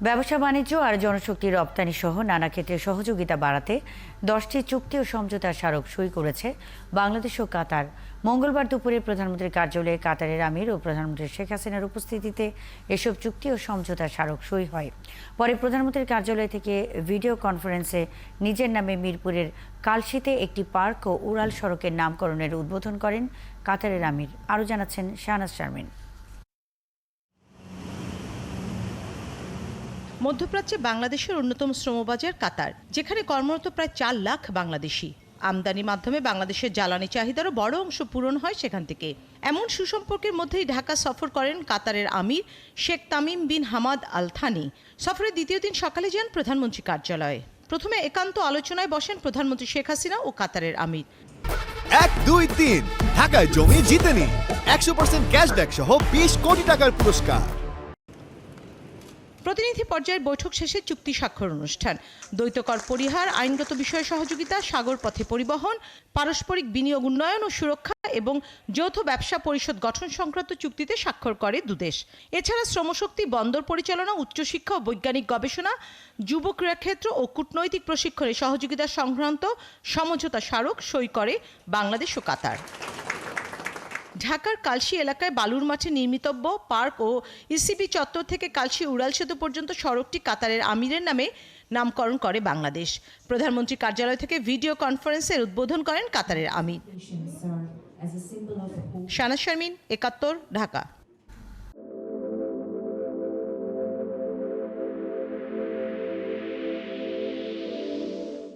ব্যবসা বাণিজ্য আর জনশক্তি রপ্তানি সহ নানা ক্ষেত্রে সহযোগিতা বাড়াতে 10টি চুক্তি ও সমঝোতার স্মারক সই করেছে বাংলাদেশ ও কাতার। মঙ্গলবার দুপুরে প্রধানমন্ত্রীর কার্যালয়ে কাতারের আমির ও প্রধানমন্ত্রী শেখ হাসিনার উপস্থিতিতে এসব চুক্তি ও সমঝোতার স্মারক সই হয়। পরে প্রধানমন্ত্রীর কার্যালয় থেকে ভিডিও কনফারেন্সে নিজের নামে মিরপুরের কালশিতে একটি পার্ক ও উড়াল সড়কের নামকরণের উদ্বোধন করেন কাতারের আমির। আরও জানাচ্ছেন শাহনাজ শারমিন। মধ্যপ্রাচ্যে বাংলাদেশের অন্যতম শ্রমবাজার কাতার, যেখানে কর্মরত প্রায় 4 লাখ বাংলাদেশি। আমদানির মাধ্যমে বাংলাদেশের জ্বালানি চাহিদারও বড় অংশ পূরণ হয় সেখান থেকে। এমন সুসম্পর্কের মধ্যেই ঢাকা সফর করেন কাতারের আমির Sheikh Tamim bin Hamad Al Thani. সফরের দ্বিতীয় দিন সকালে যান প্রধানমন্ত্রী কার্যালয়ে। প্রথমে একান্ত আলোচনায় বসেন প্রধানমন্ত্রী শেখ হাসিনা ও কাতারের আমির। 1, 2, 3 ঢাকায় জমি জিতে নিন 100% ক্যাশব্যাক সহ 20 কোটি টাকার পুরস্কার। প্রতিনিধি পর্যায়ের বৈঠক শেষে চুক্তি স্বাক্ষর অনুষ্ঠান। দ্বৈত কর পরিহার, আইনগত বিষয়ে সহযোগিতা, সাগর পথে পরিবহন, পারস্পরিক বিনিয়োগ উন্নয়ন ও সুরক্ষা এবং যৌথ ব্যবসা পরিষদ গঠন সংক্রান্ত চুক্তিতে স্বাক্ষর করে দুদেশ। এছাড়া শ্রমশক্তি, বন্দর পরিচালনা, উচ্চশিক্ষা ও বৈজ্ঞানিক গবেষণা, যুব ক্রীড়াক্ষেত্র ও কূটনৈতিক প্রশিক্ষণে সহযোগিতা সংক্রান্ত সমঝোতা স্মারক সই করে বাংলাদেশ ও কাতার। ঢাকার কালশি এলাকায় বালুর মাঠে নির্মিতব্য পার্ক ও ইসিবি চত্বর থেকে কালশি উড়াল সেতু পর্যন্ত সড়কটি কাতারের আমিরের নামে নামকরণ করে বাংলাদেশ। প্রধানমন্ত্রী কার্যালয় থেকে ভিডিও কনফারেন্সের উদ্বোধন করেন কাতারের আমির। শাহনাজ শারমিন, 71, ঢাকা।